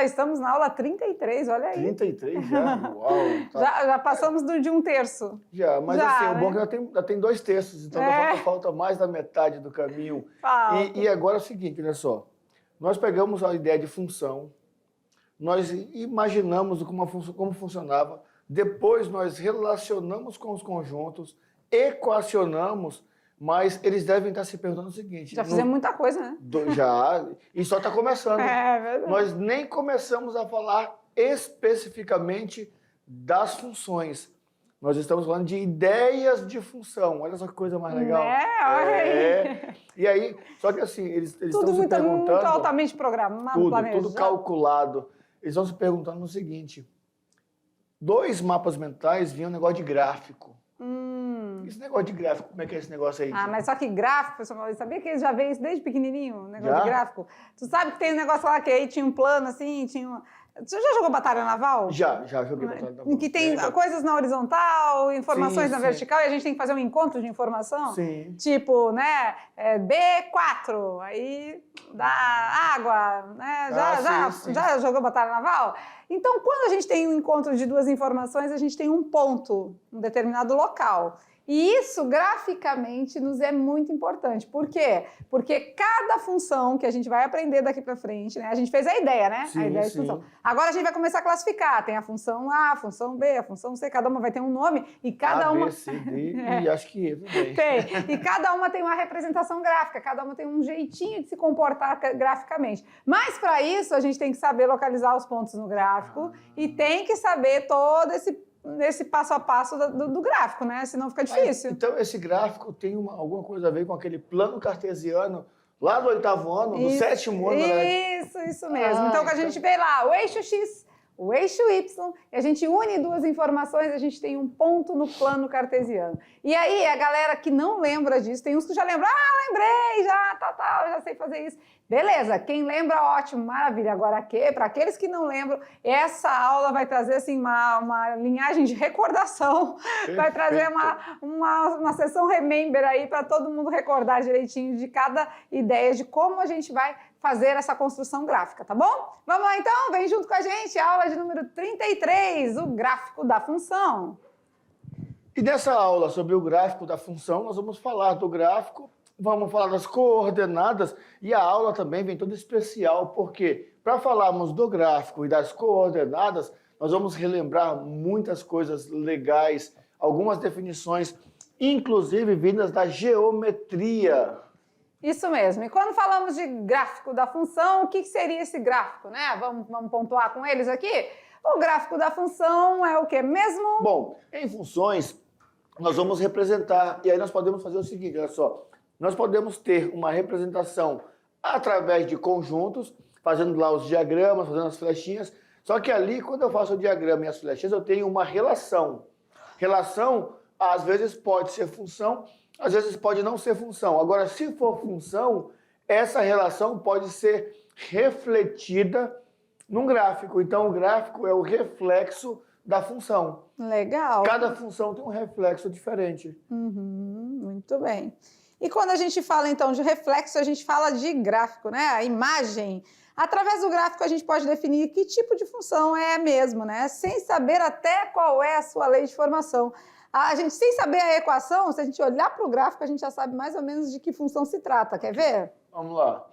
já estamos na aula 33, olha aí. 33 já? Uau! Tá. Já passamos de um terço. Já, mas Já, assim, né? o bom é que já tem 2 terços, então falta mais da metade do caminho. E agora é o seguinte, olha só. Nós pegamos a ideia de função, nós imaginamos como funcionava, depois nós relacionamos com os conjuntos, equacionamos, mas eles devem estar se perguntando o seguinte... Já fizemos muita coisa, né? Já, e só está começando. É verdade. Nós nem começamos a falar especificamente das funções. Nós estamos falando de ideias de função. Olha só que coisa mais legal. Olha aí. E aí, só que assim, eles estão se perguntando... Muito altamente programado, planejado. Tudo calculado. Eles estão se perguntando o seguinte: 2 mapas mentais vinham um negócio de gráfico. Esse negócio de gráfico, como é que é esse negócio aí? Mas só que gráfico, pessoal, sabia que eles já veem isso desde pequenininho, negócio de gráfico? Tu sabe que tem um negócio lá que aí tinha um plano assim, Você já jogou Batalha Naval? Já joguei Batalha Naval. Que tem coisas na horizontal, informações na vertical, e a gente tem que fazer um encontro de informação? Sim. Tipo, né, B4, aí dá água, né? Já jogou Batalha Naval? Então, quando a gente tem um encontro de 2 informações, a gente tem um ponto, um determinado local. E isso, graficamente, nos é muito importante. Por quê? Porque cada função que a gente vai aprender daqui para frente, né? A gente fez a ideia, né? Sim, a ideia de função. Agora a gente vai começar a classificar. Tem a função A, a função B, a função C. Cada uma vai ter um nome e cada uma... B, C, D e acho que E também. Tem. E cada uma tem uma representação gráfica. Cada uma tem um jeitinho de se comportar graficamente. Mas, para isso, a gente tem que saber localizar os pontos no gráfico e tem que saber todo esse passo a passo do gráfico, né? Senão fica difícil. Então, esse gráfico tem alguma coisa a ver com aquele plano cartesiano lá do 8º ano, do 7º ano. Isso mesmo. Então, que a gente vê lá o eixo X, o eixo Y, e a gente une 2 informações, a gente tem um ponto no plano cartesiano. E aí, a galera que não lembra disso, tem uns que já lembram, lembrei, já sei fazer isso. Beleza, quem lembra, ótimo, maravilha. Agora, para aqueles que não lembram, essa aula vai trazer assim, uma linhagem de recordação, vai trazer uma sessão Remember aí para todo mundo recordar direitinho de cada ideia, de como a gente vai fazer essa construção gráfica, tá bom? Vamos lá então, vem junto com a gente, aula de número 33, o gráfico da função. E nessa aula sobre o gráfico da função, nós vamos falar do gráfico, vamos falar das coordenadas, e a aula também vem toda especial, porque para falarmos do gráfico e das coordenadas, nós vamos relembrar muitas coisas legais, algumas definições, inclusive vindas da geometria. Isso mesmo. E quando falamos de gráfico da função, o que seria esse gráfico, né? Vamos pontuar com eles aqui? O gráfico da função é o quê mesmo? Bom, em funções, nós vamos representar, e aí nós podemos fazer o seguinte, olha só, nós podemos ter uma representação através de conjuntos, fazendo lá os diagramas, fazendo as flechinhas, só que ali, quando eu faço o diagrama e as flechinhas, eu tenho uma relação. Relação, às vezes, pode ser função, às vezes pode não ser função. Agora, se for função, essa relação pode ser refletida num gráfico. Então, o gráfico é o reflexo da função. Legal. Cada função tem um reflexo diferente. Muito bem. E quando a gente fala, então, de reflexo, a gente fala de gráfico, né? A imagem. Através do gráfico, a gente pode definir que tipo de função é mesmo, né? Sem saber até qual é a sua lei de formação. A gente, sem saber a equação, se a gente olhar para o gráfico, a gente já sabe mais ou menos de que função se trata. Quer ver? Vamos lá.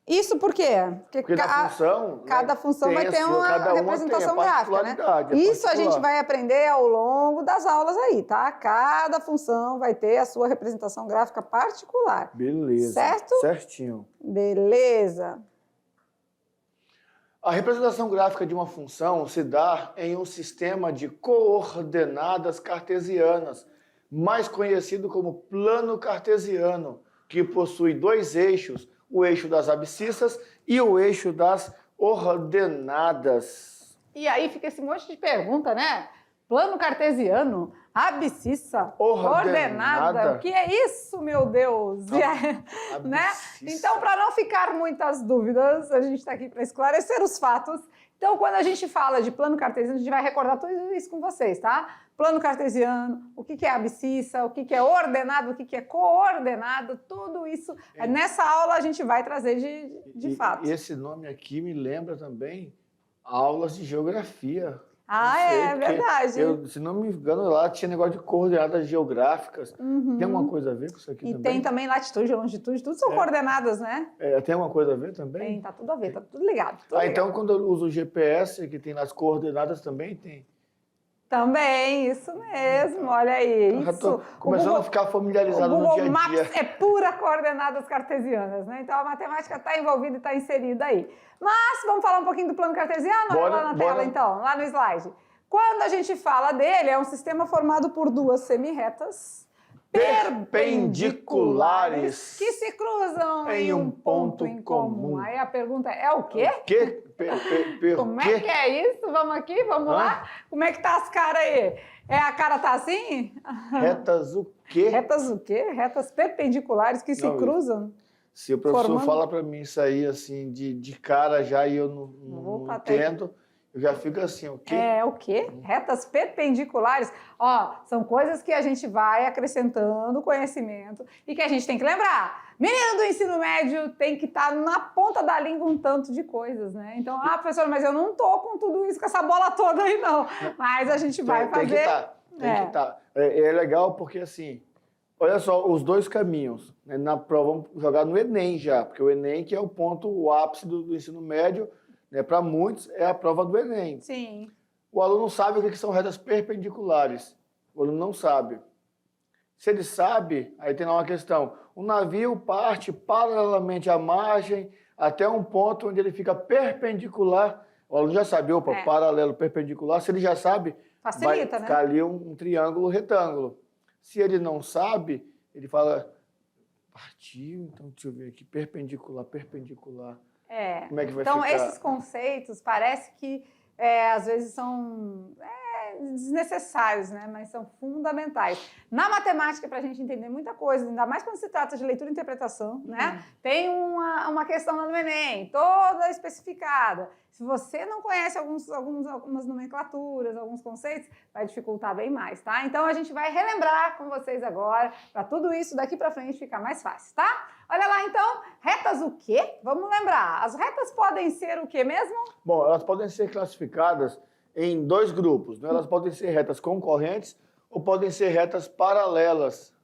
Isso por quê? Porque cada função vai ter uma representação gráfica, né? Isso a gente vai aprender ao longo das aulas aí, tá? Cada função vai ter a sua representação gráfica particular. Beleza. Certo? Certinho. Beleza. A representação gráfica de uma função se dá em um sistema de coordenadas cartesianas, mais conhecido como plano cartesiano, que possui 2 eixos, o eixo das abscissas e o eixo das ordenadas. E aí fica esse monte de pergunta, né? Plano cartesiano, abscissa, ordenada. O que é isso, meu Deus? Né? Então, para não ficar muitas dúvidas, a gente está aqui para esclarecer os fatos. Então, quando a gente fala de plano cartesiano, a gente vai recordar tudo isso com vocês, tá? Plano cartesiano, o que é abscissa, o que é ordenado, o que é coordenado, tudo isso. Nessa aula a gente vai trazer de fato. E esse nome aqui me lembra também aulas de geografia. É verdade. Se não me engano, lá tinha negócio de coordenadas geográficas. Tem alguma coisa a ver com isso aqui também? E tem também latitude, longitude, tudo são coordenadas, né? Tem alguma coisa a ver também? Tem, tá tudo a ver, tá tudo ligado. Tudo ligado. Então quando eu uso o GPS, que tem nas coordenadas também tem? Também, isso mesmo, olha aí. Já tô começando a ficar familiarizado no dia a dia. O Google Maps é pura coordenadas cartesianas, né? Então a matemática está envolvida e está inserida aí. Mas vamos falar um pouquinho do plano cartesiano? Olha lá na tela então, lá no slide. Quando a gente fala dele, é um sistema formado por duas semirretas perpendiculares que se cruzam em um ponto em comum. Aí a pergunta é o quê? O quê? Como é que é isso? Vamos aqui, vamos lá? Como é que tá as caras aí? A cara tá assim? Retas o quê? Retas o quê? Retas perpendiculares que se cruzam. Se o professor fala para mim isso aí assim de cara já e eu não entendo, eu já fico assim, o quê? O quê? Retas perpendiculares. Ó, são coisas que a gente vai acrescentando conhecimento e que a gente tem que lembrar. Menino do ensino médio tem que estar na ponta da língua um tanto de coisas, né? Então, professor, mas eu não tô com tudo isso, com essa bola toda aí, não. Mas a gente vai fazer. Tem que estar. É legal porque, assim, olha só, os dois caminhos. Né? Na prova, vamos jogar no Enem já, porque o Enem que é o ponto, o ápice do ensino médio, né, para muitos, é a prova do Enem. Sim. O aluno sabe o que são retas perpendiculares. O aluno não sabe. Se ele sabe, aí tem lá uma questão. O navio parte paralelamente à margem até um ponto onde ele fica perpendicular. O aluno já sabe, paralelo, perpendicular. Se ele já sabe, facilita, vai ficar ali um triângulo retângulo. Se ele não sabe, ele fala, partiu, então deixa eu ver aqui, perpendicular. Como é que vai ficar? Então, esses conceitos parece que às vezes são desnecessários, né? Mas são fundamentais. Na matemática, para a gente entender muita coisa, ainda mais quando se trata de leitura e interpretação, né? Tem uma questão lá no Enem, toda especificada. Se você não conhece algumas nomenclaturas, alguns conceitos, vai dificultar bem mais, tá? Então, a gente vai relembrar com vocês agora, para tudo isso daqui para frente ficar mais fácil, tá? Olha lá, então, retas o quê? Vamos lembrar. As retas podem ser o quê mesmo? Bom, elas podem ser classificadas em dois grupos. Né? Elas podem ser retas concorrentes ou podem ser retas paralelas.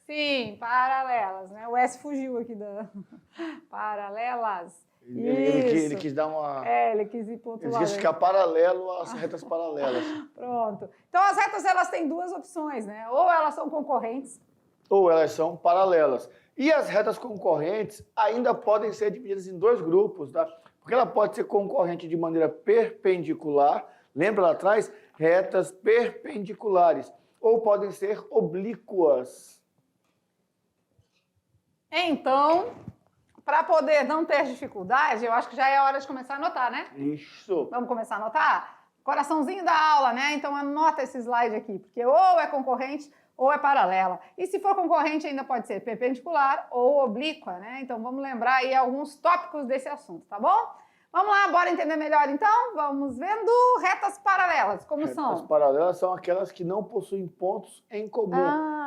Sim, paralelas, né? O S fugiu aqui da... Paralelas. Ele quis dar uma... ele quis ir para outro lado. Ele quis ficar paralelo às retas paralelas. Pronto. Então, as retas, elas têm duas opções, né? Ou elas são concorrentes. Ou elas são paralelas. E as retas concorrentes ainda podem ser divididas em dois grupos, tá? Porque ela pode ser concorrente de maneira perpendicular, lembra lá atrás? Retas perpendiculares. Ou podem ser oblíquas. Então, para poder não ter dificuldade, eu acho que já é hora de começar a anotar, né? Isso. Vamos começar a anotar? Coraçãozinho da aula, né? Então, anota esse slide aqui, porque ou é concorrente ou é paralela. E se for concorrente, ainda pode ser perpendicular ou oblíqua, né? Então, vamos lembrar aí alguns tópicos desse assunto, tá bom? Vamos lá, bora entender melhor então? Vamos vendo retas paralelas, como são? Retas paralelas são aquelas que não possuem pontos em comum.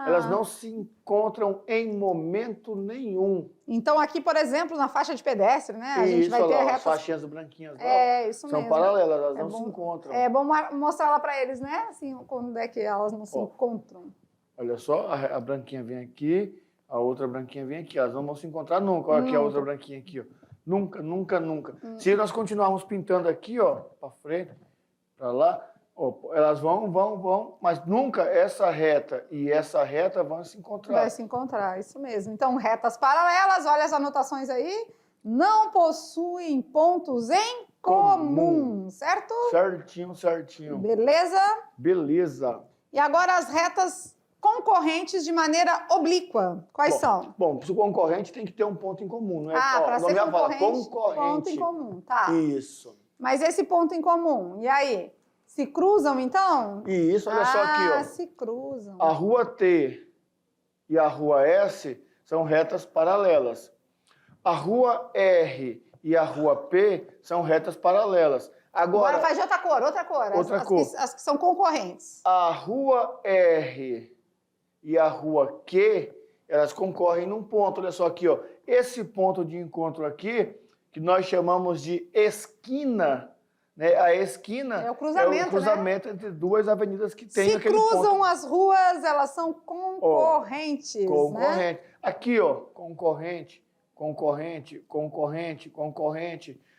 Elas não se encontram em momento nenhum. Então, aqui, por exemplo, na faixa de pedestre, né? A gente vai ter retas... As faixinhas branquinhas lá, isso são mesmo. paralelas, elas não se encontram. É bom mostrar lá para eles, né? Assim, quando é que elas não se encontram. Olha só, a branquinha vem aqui, a outra branquinha vem aqui. Elas não vão se encontrar nunca. Olha aqui a outra branquinha aqui, ó. Nunca, nunca, nunca. Se nós continuarmos pintando aqui, ó, para frente, para lá, ó, elas vão, mas nunca essa reta e essa reta vão se encontrar. Vai se encontrar, isso mesmo. Então, retas paralelas, olha as anotações aí, não possuem pontos em comum, certo? Certinho, certinho. Beleza? Beleza. E agora as retas concorrentes de maneira oblíqua. Quais são? Bom, se o concorrente tem que ter um ponto em comum, não é? Para ser concorrente, concorrente. Ponto em comum, tá. Isso. Mas esse ponto em comum, e aí? Se cruzam, então? Isso, olha só aqui, ó. Se cruzam. A rua T e a rua S são retas paralelas. A rua R e a rua P são retas paralelas. Agora faz de outra cor, as que são concorrentes. A rua R e a rua Q, elas concorrem num ponto. Olha só aqui, ó. Esse ponto de encontro aqui, que nós chamamos de esquina, né? A esquina é o cruzamento, né? Entre duas avenidas que tem Se aquele cruzam ponto. as ruas, elas são concorrentes. Concorrente. Né? Aqui, ó, concorrente.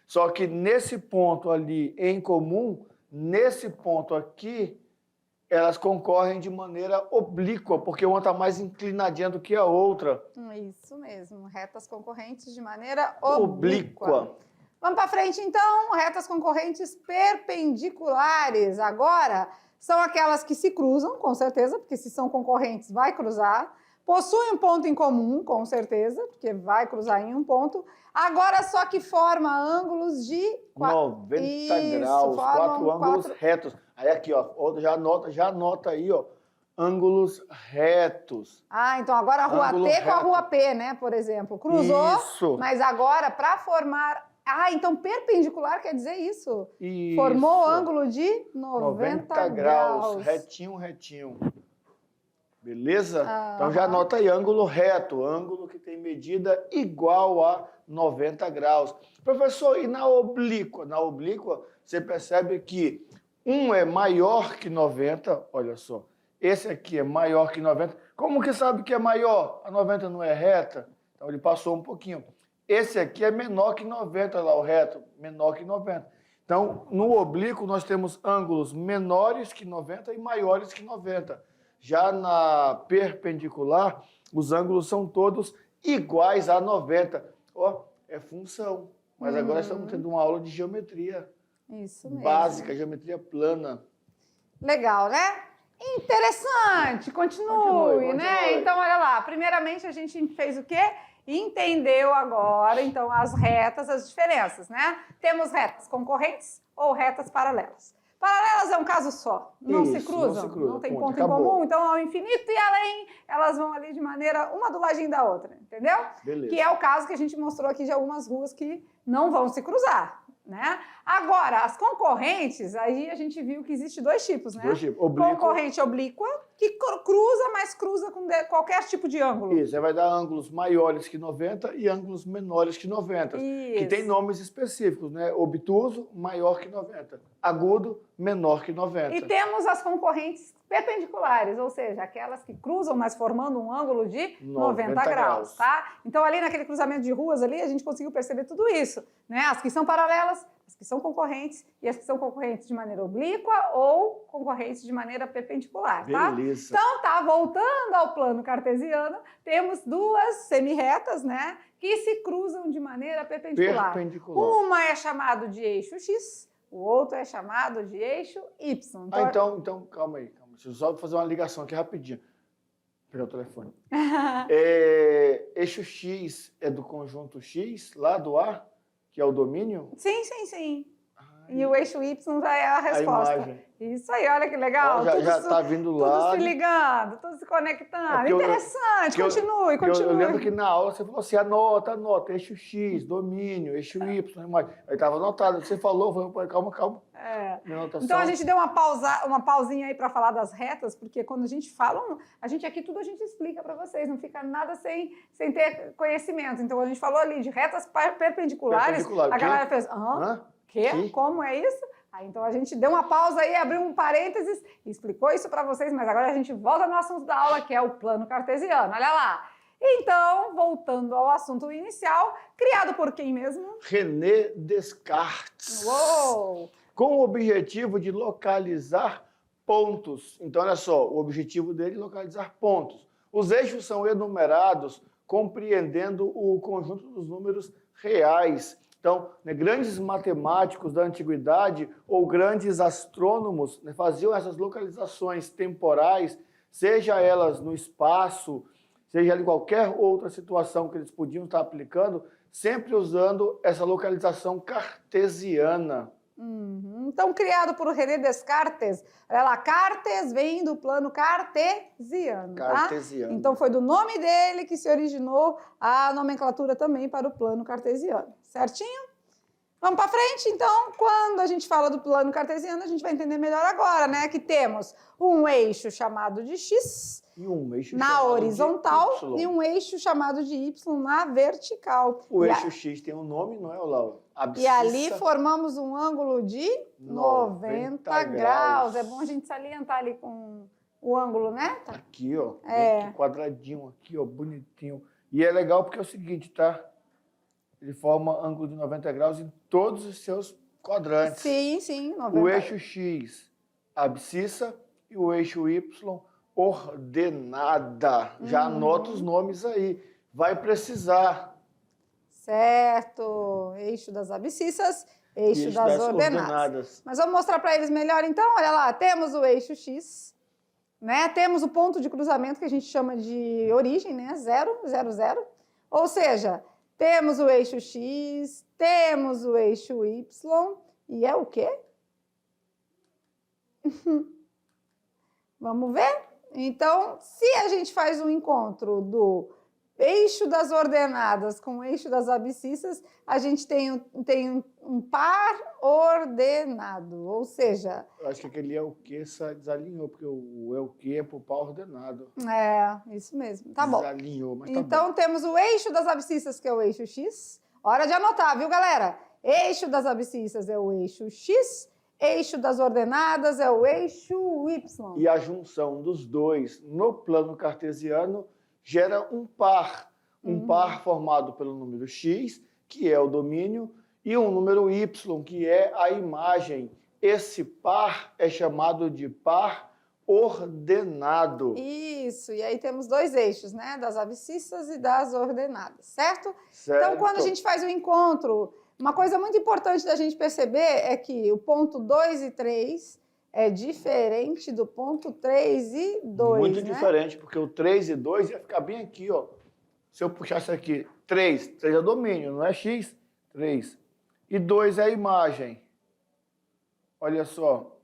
Só que nesse ponto ali em comum, nesse ponto aqui, elas concorrem de maneira oblíqua, porque uma está mais inclinadinha do que a outra. Isso mesmo, retas concorrentes de maneira oblíqua. Vamos para frente, então. Retas concorrentes perpendiculares. Agora, são aquelas que se cruzam, com certeza, porque se são concorrentes, vai cruzar. Possuem um ponto em comum, com certeza, porque vai cruzar em um ponto. Agora, só que forma ângulos de 90 graus, 4 ângulos retos. Aí aqui, ó, já anota aí, ó, ângulos retos. Então agora a rua T com a rua P, né, por exemplo. Cruzou, isso. Mas agora, para formar... então perpendicular quer dizer isso. Isso. Formou ângulo de 90 graus. Retinho. Beleza? Então já anota aí, ângulo reto, ângulo que tem medida igual a 90 graus. Professor, e na oblíqua? Na oblíqua, você percebe que um é maior que 90, olha só. Esse aqui é maior que 90. Como que sabe que é maior? A 90 não é reta? Então ele passou um pouquinho. Esse aqui é menor que 90, lá o reto, menor que 90. Então, no oblíquo, nós temos ângulos menores que 90 e maiores que 90. Já na perpendicular, os ângulos são todos iguais a 90. É função. Mas agora estamos tendo uma aula de geometria. Isso mesmo. Básica, geometria plana. Legal, né? Interessante. Continue, né? Então, olha lá. Primeiramente, a gente fez o quê? Entendeu agora, então, as retas, as diferenças, né? Temos retas concorrentes ou retas paralelas. Paralelas é um caso só, não se cruzam, não tem ponto em comum, então ao infinito e além, elas vão ali de maneira uma do ladinho da outra, entendeu? Beleza. Que é o caso que a gente mostrou aqui de algumas ruas que não vão se cruzar, né? Agora, as concorrentes, aí a gente viu que existe dois tipos, né? Dois tipos. Concorrente oblíqua, que cruza, mas cruza com qualquer tipo de ângulo. Isso, aí vai dar ângulos maiores que 90 e ângulos menores que 90. Isso. Que tem nomes específicos, né? Obtuso, maior que 90. Agudo, menor que 90. E temos as concorrentes perpendiculares, ou seja, aquelas que cruzam, mas formando um ângulo de 90 graus, tá? Então, ali naquele cruzamento de ruas ali, a gente conseguiu perceber tudo isso, né? As que são paralelas, as que são concorrentes e as que são concorrentes de maneira oblíqua ou concorrentes de maneira perpendicular, tá? Beleza. Então, tá, voltando ao plano cartesiano, temos duas semirretas, né, que se cruzam de maneira perpendicular. Uma é chamado de eixo X, o outro é chamado de eixo Y. Então, calma aí. Deixa eu só fazer uma ligação aqui rapidinho. Vou pegar o telefone. Eixo X é do conjunto X, lá do A, que é o domínio? Sim. E o eixo Y já é a resposta. A imagem. Isso aí, olha que legal. Já está vindo lá. Tudo se ligando, tudo se conectando. Interessante, continue. Eu lembro que na aula você falou assim, anota, eixo X, domínio, eixo Y, imagem. Aí estava anotado, você falou, calma. Então a gente deu uma pausinha aí para falar das retas, porque quando a gente fala, a gente explica para vocês, não fica nada sem ter conhecimento. Então a gente falou ali de retas perpendiculares, a galera fez, quê? Como é isso? Então a gente deu uma pausa aí, abriu um parênteses e explicou isso para vocês, mas agora a gente volta no assunto da aula, que é o plano cartesiano. Olha lá. Então, voltando ao assunto inicial, criado por quem mesmo? René Descartes. Uou! Com o objetivo de localizar pontos. Então, olha só, o objetivo dele é localizar pontos. Os eixos são enumerados compreendendo o conjunto dos números reais. Então, grandes matemáticos da antiguidade ou grandes astrônomos faziam essas localizações temporais, seja elas no espaço, seja em qualquer outra situação que eles podiam estar aplicando, sempre usando essa localização cartesiana. Então, criado por René Descartes, olha lá, Cartes vem do plano cartesiano, tá? Então, foi do nome dele que se originou a nomenclatura também para o plano cartesiano, certinho? Vamos para frente? Então, quando a gente fala do plano cartesiano, a gente vai entender melhor agora, né? Que temos um eixo chamado de x E um eixo na chamado horizontal de Y. e um eixo chamado de y na vertical. O eixo X tem um nome, não é, Olavo? E ali formamos um ângulo de 90 graus. É bom a gente salientar ali com o ângulo, né? Tá. Aqui, ó. Aqui, quadradinho aqui, ó, bonitinho. E é legal porque é o seguinte, tá? Ele forma ângulo de 90 graus em todos os seus quadrantes. Sim, sim. 90. O eixo X, abscissa, e o eixo Y, ordenada. Já anota os nomes aí. Vai precisar. Certo. Eixo das abscissas, eixo das ordenadas. Mas vamos mostrar para eles melhor então? Olha lá, temos o eixo X, né? Temos o ponto de cruzamento que a gente chama de origem, né? 0, 0, 0. Ou seja, temos o eixo X, temos o eixo Y, e é o quê? Vamos ver? Então, se a gente faz um encontro do eixo das ordenadas com o eixo das abscissas, a gente tem um par ordenado, ou seja... Eu acho que aquele é o que desalinhou, porque o é o que é para o par ordenado. É, isso mesmo. Tá bom. Desalinhou, mas tá então, bom. temos o eixo das abscissas, que é o eixo X. Hora de anotar, viu, galera? Eixo das abscissas é o eixo X, eixo das ordenadas é o eixo Y. E a junção dos dois no plano cartesiano gera um par. Um par formado pelo número x, que é o domínio, e um número y, que é a imagem. Esse par é chamado de par ordenado. Isso, e aí temos dois eixos, né? Das abscissas e das ordenadas, certo? Certo. Então, quando a gente faz o encontro, uma coisa muito importante da gente perceber é que o ponto 2 e 3 é diferente do ponto 3 e 2, Muito né? diferente, porque o 3 e 2 ia ficar bem aqui, ó. Se eu puxasse aqui, 3 é domínio, não é x? 3. E 2 é a imagem. Olha só.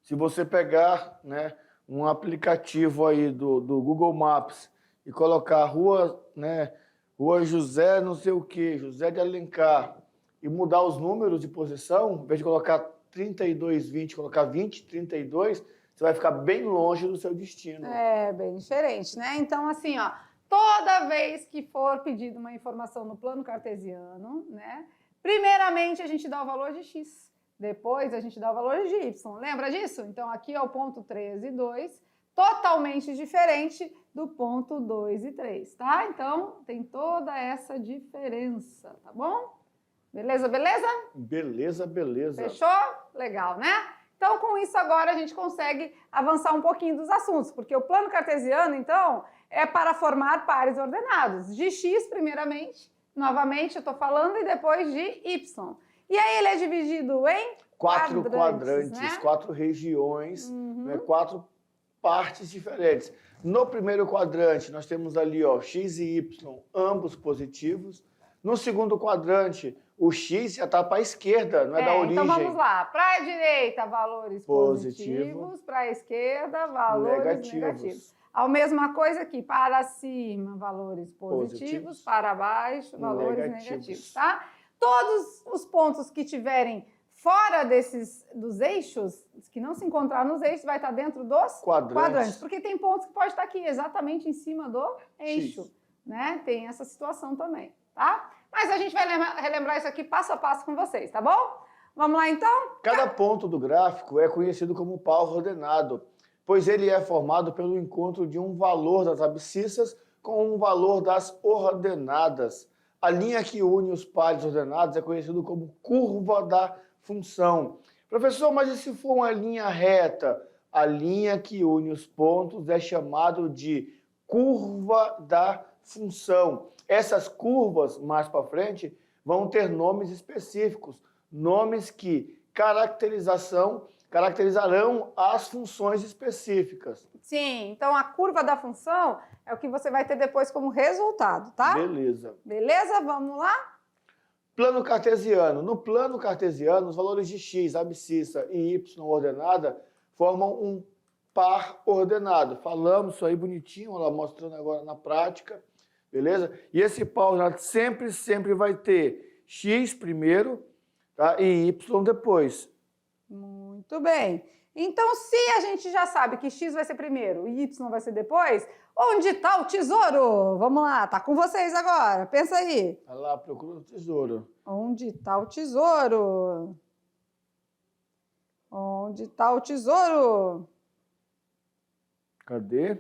Se você pegar, né, um aplicativo aí do Google Maps e colocar rua, né, rua José não sei o quê, José de Alencar, e mudar os números de posição, em vez de colocar 32, 20, colocar 20, 32, você vai ficar bem longe do seu destino. É, bem diferente, né? Então, assim, ó, toda vez que for pedido uma informação no plano cartesiano, né, primeiramente a gente dá o valor de x, depois a gente dá o valor de y. Lembra disso? Então, aqui é o ponto 3 e 2, totalmente diferente do ponto 2 e 3, tá? Então, tem toda essa diferença, tá bom? Beleza, beleza? Beleza, beleza. Fechou? Legal, né? Então, com isso agora a gente consegue avançar um pouquinho dos assuntos, porque o plano cartesiano, então, é para formar pares ordenados. De x, primeiramente, novamente eu estou falando, e depois de y. E aí ele é dividido em quatro quadrantes, né? 4 regiões, né? 4 partes diferentes. No primeiro quadrante, nós temos ali, ó, x e y, ambos positivos. No segundo quadrante, o x já está para a esquerda, não é da origem. Então vamos lá. Para a direita, valores positivos. Para a esquerda, valores negativos. A mesma coisa aqui. Para cima, valores positivos. Para baixo, valores negativos. Tá? Todos os pontos que tiverem fora dos eixos, que não se encontrar nos eixos, vai estar dentro dos quadrantes. Porque tem pontos que pode estar aqui, exatamente em cima do eixo. Né? Tem essa situação também. Tá? Mas a gente vai relembrar isso aqui passo a passo com vocês, tá bom? Vamos lá, então? Cada ponto do gráfico é conhecido como par ordenado, pois ele é formado pelo encontro de um valor das abscissas com um valor das ordenadas. A linha que une os pares ordenados é conhecida como curva da função. Professor, mas e se for uma linha reta? A linha que une os pontos é chamada de curva da função. Essas curvas, mais para frente, vão ter nomes específicos, nomes que caracterizarão as funções específicas. Sim, então a curva da função é o que você vai ter depois como resultado, tá? Beleza. Beleza? Vamos lá? Plano cartesiano. No plano cartesiano, os valores de x, abscissa e y ordenada formam um par ordenado. Falamos isso aí bonitinho, ela mostrando agora na prática. Beleza? E esse par ordenado sempre vai ter x primeiro, tá? E y depois. Muito bem. Então, se a gente já sabe que x vai ser primeiro e y vai ser depois, onde está o tesouro? Vamos lá, tá com vocês agora. Pensa aí. Vai lá, procura o tesouro. Onde está o tesouro? Onde está o tesouro? Cadê?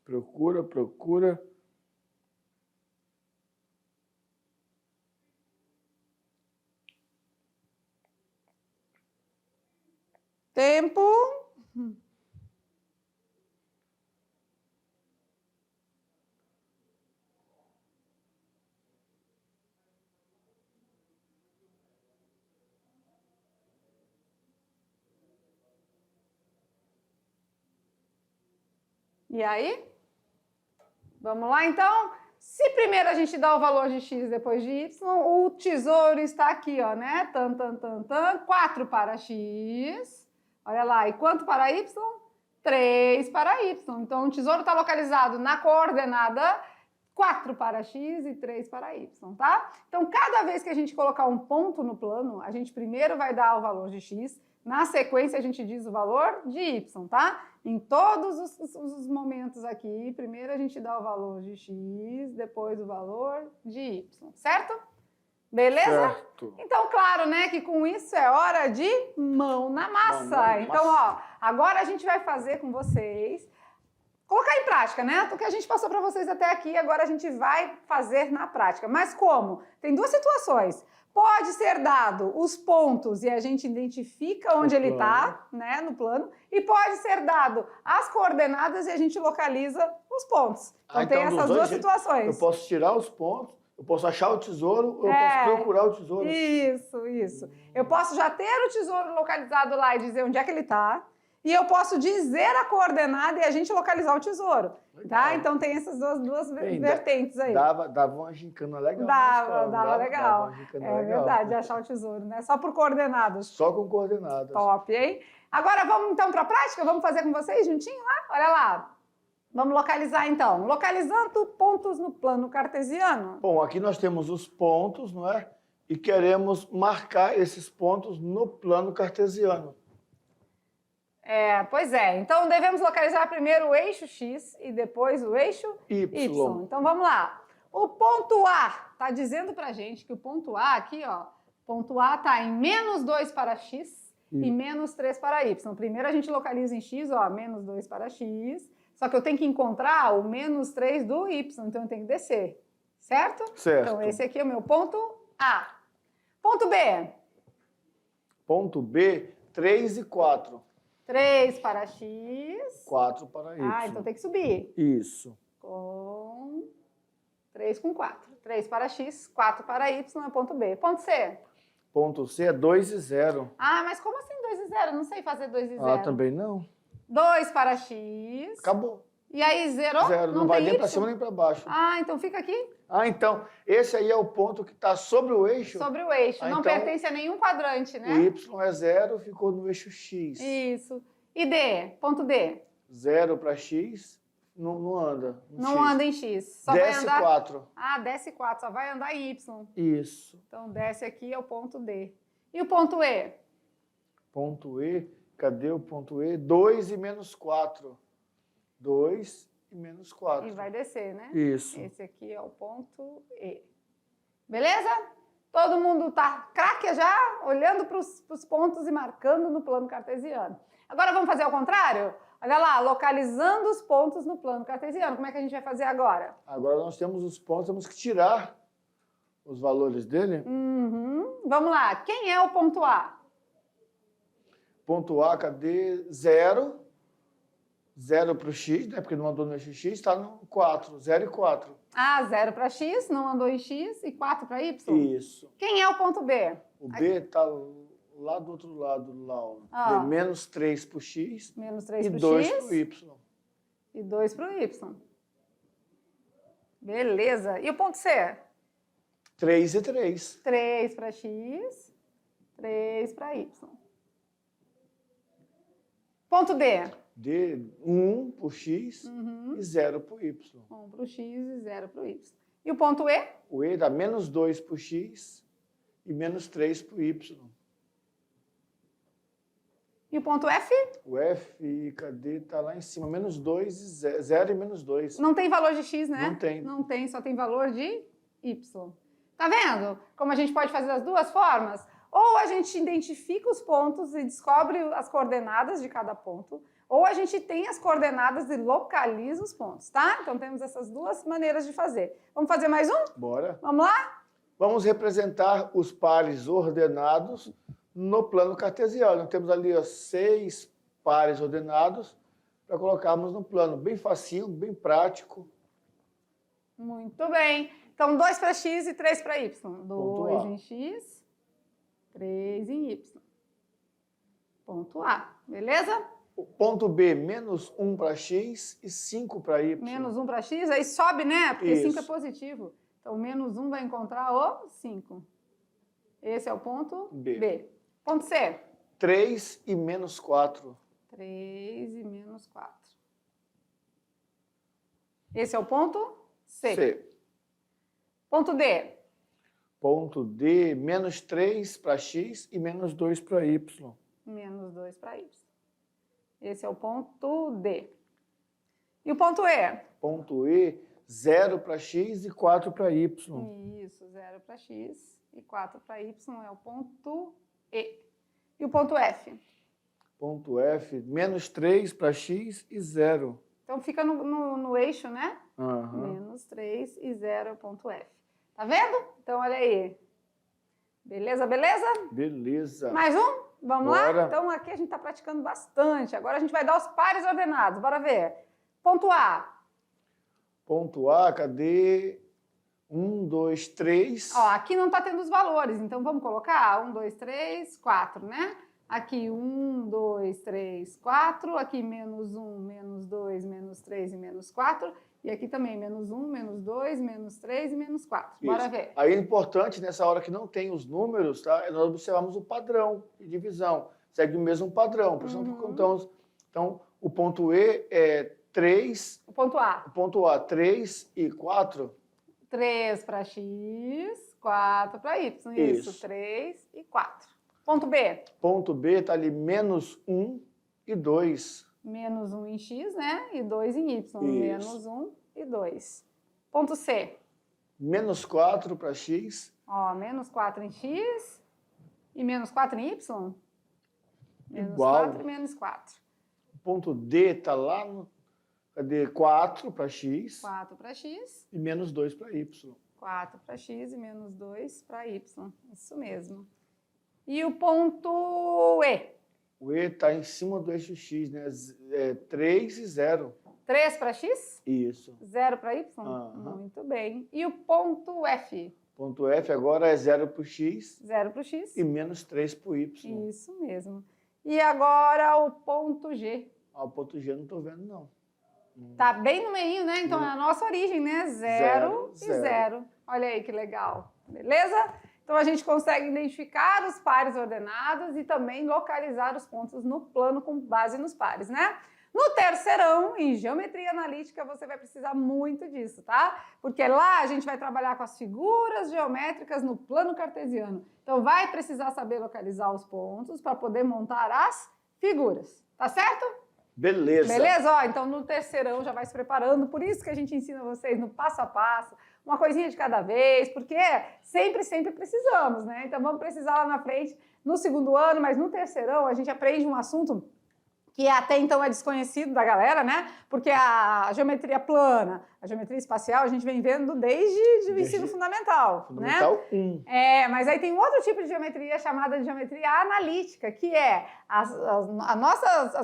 Procura, procura. Tempo. E aí? Vamos lá, então? Se primeiro a gente dá o valor de x depois de y, o tesouro está aqui, ó, né? 4 para x. Olha lá, e quanto para y? 3 para y. Então, o tesouro está localizado na coordenada 4 para x e 3 para y, tá? Então, cada vez que a gente colocar um ponto no plano, a gente primeiro vai dar o valor de x, na sequência a gente diz o valor de y, tá? Em todos os momentos aqui, primeiro a gente dá o valor de x, depois o valor de y, certo? Beleza? Certo. Então, claro, né, que com isso é hora de mão na massa. Mão na Então, massa. ó, agora a gente vai fazer com vocês, colocar em prática, né? O que a gente passou para vocês até aqui, agora a gente vai fazer na prática. Mas como? Tem duas situações. Pode ser dado os pontos e a gente identifica onde ele está, né, no plano, e pode ser dado as coordenadas e a gente localiza os pontos. Então, tem dos essas dois duas jeitos. situações. Eu posso tirar os pontos, eu posso achar o tesouro, ou eu posso procurar o tesouro. Isso. Eu posso já ter o tesouro localizado lá e dizer onde é que ele está, e eu posso dizer a coordenada e a gente localizar o tesouro. Tá? Então tem essas duas vertentes aí. Dava uma gincana legal. Dava legal. Dava uma gincana é legal. verdade, achar o tesouro, né? Só por coordenadas. Só com coordenadas. Top, hein? Agora vamos então para a prática? Vamos fazer com vocês juntinho lá? Olha lá. Vamos localizar então. Localizando pontos no plano cartesiano. Bom, aqui nós temos os pontos, não é? E queremos marcar esses pontos no plano cartesiano. Pois é. Então, devemos localizar primeiro o eixo X e depois o eixo Y. Então, vamos lá. O ponto A está dizendo para a gente que o ponto A aqui, ó, ponto A está em menos 2 para X e menos 3 para Y. Primeiro a gente localiza em X, ó, menos 2 para X, só que eu tenho que encontrar o menos 3 do Y, então eu tenho que descer, certo? Certo. Então, esse aqui é o meu ponto A. Ponto B. Ponto B, 3 e 4. 3 para X. 4 para Y. Ah, então tem que subir. Isso. Com 3 com 4. 3 para X, 4 para Y é ponto B. Ponto C. Ponto C é 2 e 0. Ah, mas como assim 2 e 0? Não sei fazer 2 e 0. Ah, também não. 2 para X. Acabou. E aí zerou? Zero. Não vai tem nem para Y? cima nem para baixo. Ah, então fica aqui. Ah, então, esse aí é o ponto que está sobre o eixo. Sobre o eixo. Ah, não então, pertence a nenhum quadrante, né? O Y é 0, ficou no eixo X. Isso. E D? Ponto D. 0 para X, não anda. Não X. anda em X. Só Desce vai andar... 4. Ah, desce 4. Só vai andar em Y. Isso. Então desce aqui é o ponto D. E o ponto E? Ponto E, cadê o ponto E? 2 e menos 4. 2 e menos 4. E vai descer, né? Isso. Esse aqui é o ponto E. Beleza? Todo mundo tá craque já, olhando para os pontos e marcando no plano cartesiano. Agora vamos fazer ao contrário? Olha lá, localizando os pontos no plano cartesiano. Como é que a gente vai fazer agora? Agora nós temos os pontos, temos que tirar os valores dele. Vamos lá. Quem é o ponto A? Ponto A, cadê? 0. 0 para o X, né? Porque não andou no eixo X, está no 4. 0 e 4. Ah, 0 para X, não andou em X, e 4 para Y? Isso. Quem é o ponto B? O B está lá do outro lado, lá, ó. Ah. Menos 3 para o X Menos 3 e para o 2 X. para o Y. E 2 para o Y. Beleza. E o ponto C? 3 e 3. 3 para X, 3 para Y. Ponto D? D, 1 para o X e 0 para o Y. 1 para o X e 0 para o Y. E o ponto E? O E dá menos 2 para o X e menos 3 para o y. E o ponto F? O F, cadê? Está lá em cima. Menos 2, 0 e menos 2. Não tem valor de x, né? Não tem. Não tem, só tem valor de y. Tá vendo como a gente pode fazer das duas formas? Ou a gente identifica os pontos e descobre as coordenadas de cada ponto, ou a gente tem as coordenadas e localiza os pontos, tá? Então temos essas duas maneiras de fazer. Vamos fazer mais um? Bora. Vamos lá? Vamos representar os pares ordenados no plano cartesiano. Temos ali 6 pares ordenados para colocarmos no plano. Bem facinho, bem prático. Muito bem. Então, 2 para x e 3 para y. 2 em x, 3 em y. Ponto A. Beleza? O ponto B, menos 1 para x e 5 para y. Menos 1 para x, aí sobe, né? Porque Isso. 5 é positivo. Então, menos 1 vai encontrar o 5. Esse é o ponto B. Ponto C. 3 e menos 4. 3 e menos 4. Esse é o ponto C. C. Ponto D. Ponto D, menos 3 para x e menos 2 para y. Menos 2 para y. Esse é o ponto D. E o ponto E? Ponto E, 0 para x e 4 para y. Isso, 0 para x e 4 para y é o ponto E. E o ponto F? Ponto F, menos 3 para x e 0. Então fica no eixo, né? Uhum. Menos 3 e 0 é o ponto F. Tá vendo? Então olha aí. Beleza, beleza? Beleza. Mais um? Vamos Bora. lá? Então aqui a gente está praticando bastante. Agora a gente vai dar os pares ordenados. Bora ver. Ponto A. Ponto A, cadê? 1, 2, 3. Ó, aqui não está tendo os valores, então vamos colocar 1, 2, 3, 4, né? Aqui 1, 2, 3, 4. Aqui menos 1, menos 2, menos 3 e menos 4. E aqui também menos 1, menos 2, menos 3 e menos 4. Bora Isso. ver. Aí é importante, nessa hora que não tem os números, tá? Nós observamos o padrão de divisão. Segue o mesmo padrão. Por isso, contamos. Então, o ponto E é 3. O ponto A. O ponto A, 3 e 4. 3 para x, 4 para y. Isso, 3 e 4. Ponto B. Ponto B está ali menos 1 e 2. Menos 1 em x, né? E 2 em y. Isso. Menos 1 e 2. Ponto C. Menos 4 para x. Ó, menos 4 em x e menos 4 em y. Menos Igual. 4 e menos 4. Ponto D está lá no... Cadê? 4 para x 4 para x, e menos 2 para y. 4 para x e menos 2 para y. Isso mesmo. E o ponto E? O E está em cima do eixo x, né? 3 e 0. 3 para x? Isso. 0 para y? Aham. Muito bem. E o ponto F? Ponto F agora é 0 para o x 0 para o x. e menos 3 para o y. Isso mesmo. E agora o ponto G? Ah, o ponto G eu não estou vendo, não. Tá bem no meio, né? Então é a nossa origem, né? 0 e 0. Olha aí que legal. Beleza? Então a gente consegue identificar os pares ordenados e também localizar os pontos no plano com base nos pares, né? No terceirão, em geometria analítica, você vai precisar muito disso, tá? Porque lá a gente vai trabalhar com as figuras geométricas no plano cartesiano. Então vai precisar saber localizar os pontos para poder montar as figuras, tá certo? Beleza. Beleza? Ó, então no terceirão já vai se preparando, por isso que a gente ensina vocês no passo a passo, uma coisinha de cada vez, porque sempre precisamos, né? Então vamos precisar lá na frente, no segundo ano, mas no terceirão a gente aprende um assunto que até então é desconhecido da galera, né? Porque a geometria plana, a geometria espacial, a gente vem vendo desde o ensino fundamental, Fundamental né? 1. Mas aí tem um outro tipo de geometria chamada de geometria analítica, que é as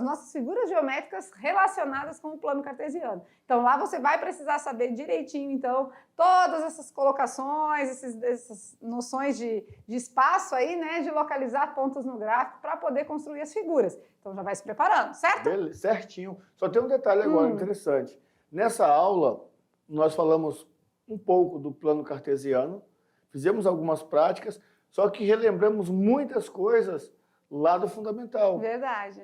nossas figuras geométricas relacionadas com o plano cartesiano. Então lá você vai precisar saber direitinho, então, todas essas colocações, essas noções de espaço aí, né? De localizar pontos no gráfico para poder construir as figuras. Então já vai se preparando, certo? Beleza, certinho. Só tem um detalhe agora interessante. Nessa aula, nós falamos um pouco do plano cartesiano, fizemos algumas práticas, só que relembramos muitas coisas lá do fundamental. Verdade.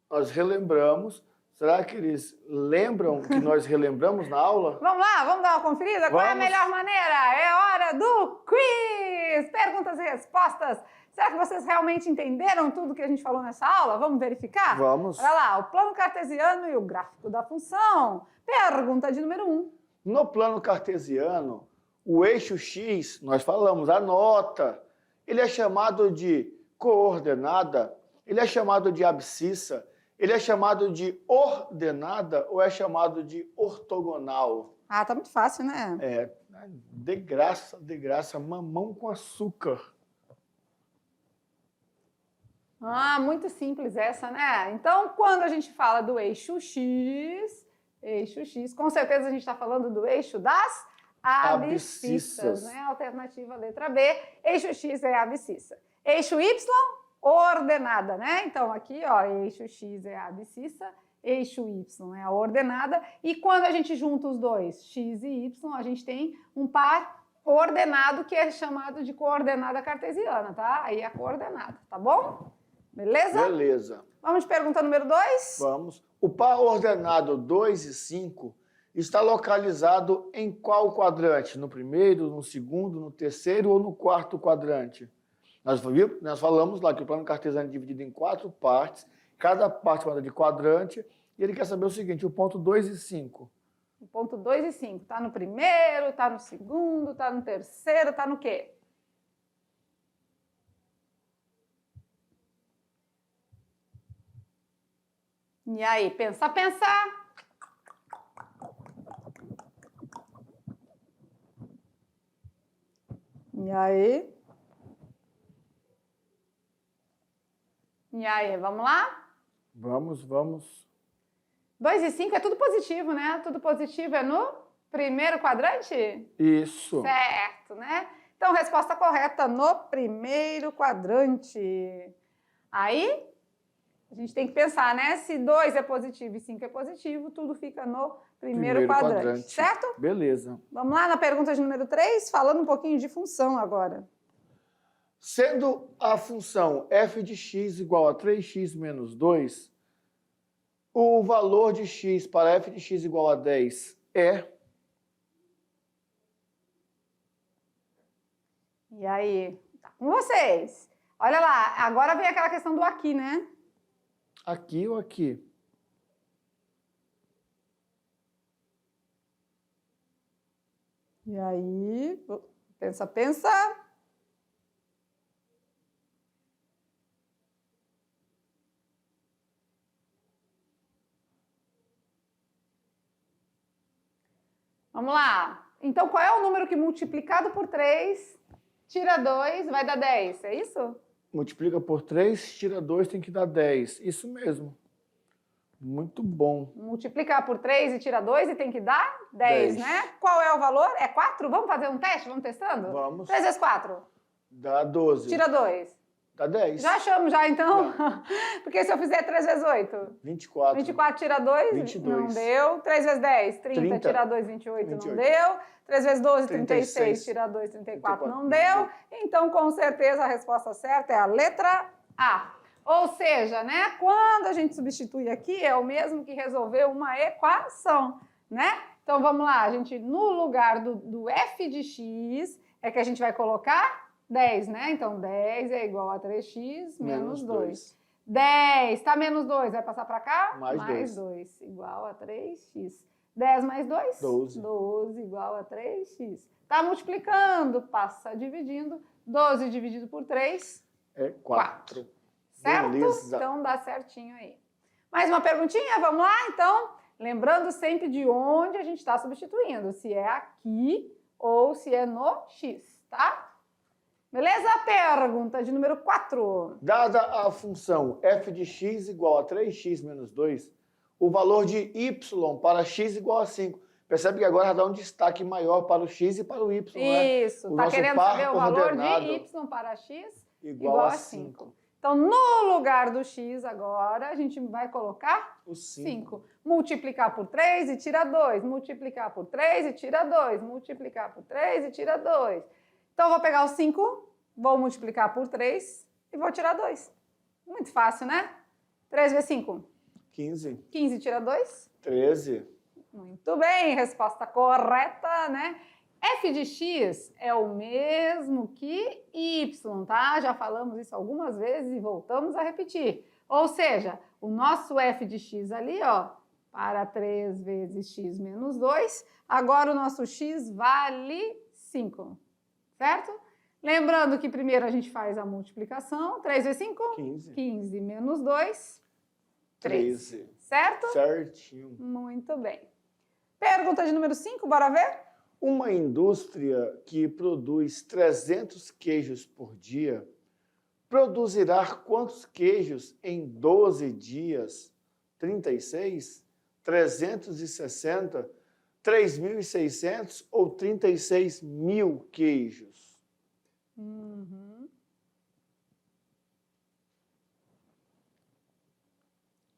Nós relembramos. Será que eles lembram que nós relembramos na aula? Vamos lá, vamos dar uma conferida? Qual é a Vamos. melhor maneira? É hora do quiz! simples. Perguntas e respostas. Será que vocês realmente entenderam tudo que a gente falou nessa aula? Vamos verificar? Vamos. Olha lá, o plano cartesiano e o gráfico da função. Pergunta de número 1. No plano cartesiano, o eixo X, nós falamos, anota, ele é chamado de coordenada, ele é chamado de abscissa, ele é chamado de ordenada ou é chamado de ortogonal? Ah, tá muito fácil, né? É, de graça, mamão com açúcar. Ah, muito simples essa, né? Então, quando a gente fala do eixo X, com certeza a gente está falando do eixo das abscissas, né? Alternativa letra B, eixo X é a abscissa. Eixo Y, ordenada, né? Então, aqui, ó, eixo X é a abscissa, eixo Y é a ordenada, e quando a gente junta os dois, X e Y, a gente tem um par ordenado que é chamado de coordenada cartesiana, tá? Aí é a coordenada, tá bom? Beleza? Beleza. Vamos de pergunta número 2? Vamos. O par ordenado 2 e 5 está localizado em qual quadrante? No primeiro, no segundo, no terceiro ou no quarto quadrante? Nós falamos lá que o plano cartesiano é dividido em 4 partes, cada parte chamada de quadrante, e ele quer saber o seguinte, o ponto 2 e 5. O ponto 2 e 5, tá no primeiro, tá no segundo, tá no terceiro, tá no quê? E aí, pensa. E aí? E aí, vamos lá? Vamos. 2 e 5 é tudo positivo, né? Tudo positivo é no primeiro quadrante? Isso. Certo, né? Então, resposta correta no primeiro quadrante. Aí, a gente tem que pensar, né? Se 2 é positivo e 5 é positivo, tudo fica no primeiro quadrante, certo? Beleza. Vamos lá na pergunta de número 3, falando um pouquinho de função agora. Sendo a função f de x igual a 3x menos 2, o valor de x para f de x igual a 10 é... E aí, tá com vocês. Olha lá, agora vem aquela questão do aqui, né? Aqui ou aqui? E aí, pensa. Vamos lá. Então, qual é o número que multiplicado por 3, tira 2, vai dar 10? É isso? Multiplica por 3, tira 2, tem que dar 10. Isso mesmo. Muito bom. Multiplicar por 3 e tira 2 e tem que dar 10, né? Qual é o valor? É 4? Vamos fazer um teste? Vamos testando? Vamos. 3 vezes 4. Dá 12. Tira 2. Dá 10. Já achamos, já, então? Porque se eu fizer 3 vezes 8? 24. 24 tira 2? 22. Não deu. 3 vezes 10? 30. Tira 2, 28. Não deu. 3 vezes 12, 36. Tira 2, 34. Não deu. Então, com certeza, a resposta certa é a letra A. Ou seja, né, quando a gente substitui aqui, é o mesmo que resolver uma equação, né? Então, vamos lá. A gente, no lugar do f de x, é que a gente vai colocar 10, né? Então, 10 é igual a 3x menos 2. 10, tá menos 2, vai passar para cá? Mais 2, igual a 3x. 10 mais 2? 12. 12 igual a 3x. Tá multiplicando, passa dividindo. 12 dividido por 3? É 4. Certo? Beleza. Então, dá certinho aí. Mais uma perguntinha? Vamos lá, então? Lembrando sempre de onde a gente está substituindo. Se é aqui ou se é no x, tá? Beleza? Pergunta de número 4. Dada a função f de x igual a 3x menos 2, o valor de y para x igual a 5. Percebe que agora dá um destaque maior para o x e para o y, né? Isso. Está querendo saber o valor de y para x igual a 5. Então, no lugar do x agora, a gente vai colocar o 5. Multiplicar por 3 e tira 2. Multiplicar por 3 e tira 2. Multiplicar por 3 e tira 2. Então, eu vou pegar o 5, vou multiplicar por 3 e vou tirar 2. Muito fácil, né? 3 vezes 5? 15. 15 tira 2? 13. Muito bem, resposta correta, né? F de x é o mesmo que y, tá? Já falamos isso algumas vezes e voltamos a repetir. Ou seja, o nosso f de x ali, ó, para 3 vezes x menos 2, agora o nosso x vale 5, certo? Lembrando que primeiro a gente faz a multiplicação, 3 vezes 5? 15. 15 menos 2, 13. Certo? Certinho. Muito bem. Pergunta de número 5, bora ver? Uma indústria que produz 300 queijos por dia produzirá quantos queijos em 12 dias? 36, 360, 3.600 ou 36 mil queijos?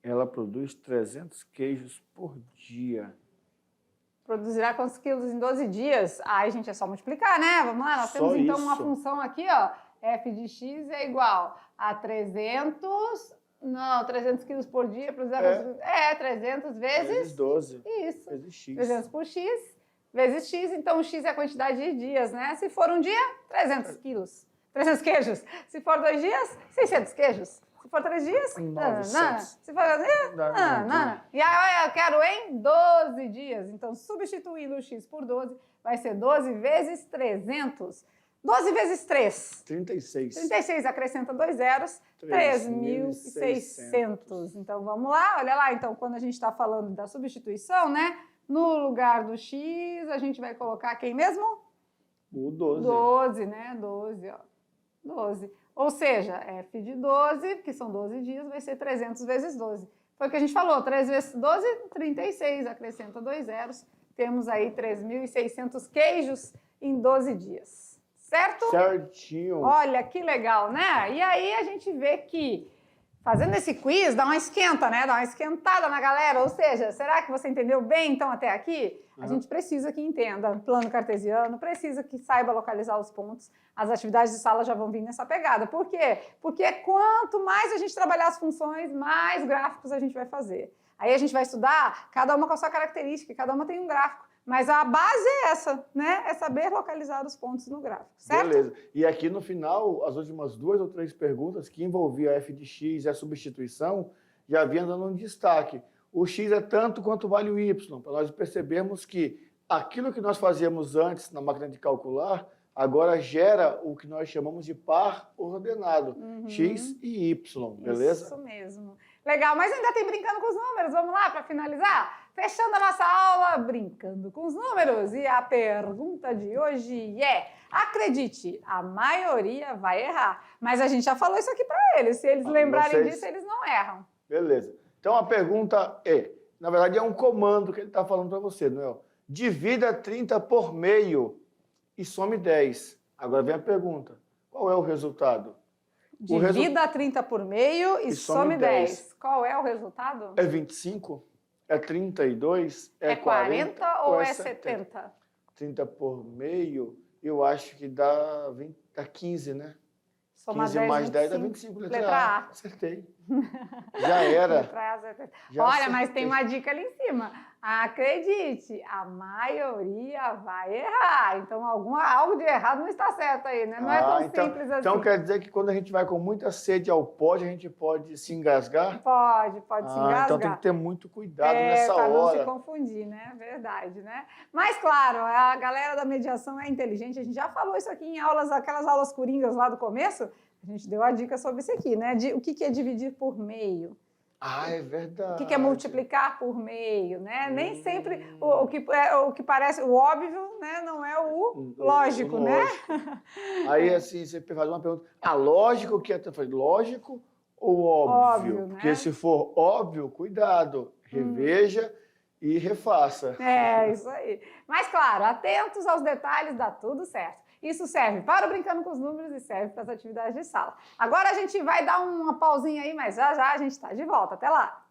Ela produz 300 queijos por dia. Produzirá quantos quilos em 12 dias? Ai, gente, é só multiplicar, né? Vamos lá, nós temos então uma função aqui, ó. F de x é igual a 300 quilos por dia. 300 vezes 12. Isso. Vezes x. 300 por x, vezes x. Então, o x é a quantidade de dias, né? Se for um dia, 300 quilos. 300 queijos. Se for 2 dias, 600 queijos. Se for 3 dias, 900. Se for 2 dias, E aí eu quero em 12 dias. Então, substituindo o x por 12, vai ser 12 vezes 300. 12 vezes 3. 36. 36, acrescenta 2 zeros, 3.600. Então, vamos lá, olha lá. Então, quando a gente está falando da substituição, né? No lugar do x, a gente vai colocar quem mesmo? O 12. 12, né? 12, ó. 12. Ou seja, f de 12, que são 12 dias, vai ser 300 vezes 12. Foi o que a gente falou, 3 vezes 12, 36, acrescenta 2 zeros. Temos aí 3.600 queijos em 12 dias. Certo? Certinho. Olha, que legal, né? E aí a gente vê que fazendo esse quiz dá uma esquenta, né? Dá uma esquentada na galera. Ou seja, será que você entendeu bem então até aqui? A gente precisa que entenda plano cartesiano, precisa que saiba localizar os pontos. As atividades de sala já vão vir nessa pegada. Por quê? Porque quanto mais a gente trabalhar as funções, mais gráficos a gente vai fazer. Aí a gente vai estudar cada uma com a sua característica, cada uma tem um gráfico. Mas a base é essa, né? É saber localizar os pontos no gráfico, certo? Beleza. E aqui no final, as últimas 2 ou 3 perguntas que envolviam a f de x e a substituição, já vinham dando um destaque. O x é tanto quanto vale o y, para nós percebermos que aquilo que nós fazíamos antes na máquina de calcular, agora gera o que nós chamamos de par ordenado, x e y, beleza? Isso mesmo. Legal, mas ainda tem brincando com os números, vamos lá para finalizar? Fechando a nossa aula, brincando com os números. E a pergunta de hoje é, acredite, a maioria vai errar. Mas a gente já falou isso aqui para eles, se eles lembrarem disso, eles não erram. Beleza. Então a pergunta é, na verdade é um comando que ele está falando para você, não é? Divida 30 por meio e some 10. Agora vem a pergunta, qual é o resultado? Divida 30 por meio e some 10. Qual é o resultado? É 25? É 32? É 40 ou é 70? 30 por meio, eu acho que dá 15, né? Soma 15 10, mais 10 dá 25. Letra A. Acertei. Já era. Letra A, Já olha, acertei. mas tem uma dica ali em cima. Acredite, a maioria vai errar. Então, algo de errado não está certo aí, né? Não é tão simples assim. Então, quer dizer que quando a gente vai com muita sede ao pódio, a gente pode se engasgar? Pode se engasgar. Então tem que ter muito cuidado nessa hora. Para não se confundir, né? Verdade, né? Mas, claro, a galera da mediação é inteligente. A gente já falou isso aqui em aulas, aquelas aulas coringas lá do começo. A gente deu a dica sobre isso aqui, né? O que é dividir por meio? Ah, é verdade. O que é multiplicar por meio, né? Nem sempre o que parece o óbvio, né? Não é o lógico, né? Aí, assim, você faz uma pergunta. Lógico que é lógico ou óbvio? Né? Porque se for óbvio, cuidado. Reveja e refaça. É, isso aí. Mas, claro, atentos aos detalhes, dá tudo certo. Isso serve para o Brincando com os Números e serve para as atividades de sala. Agora a gente vai dar uma pausinha aí, mas já já a gente está de volta. Até lá!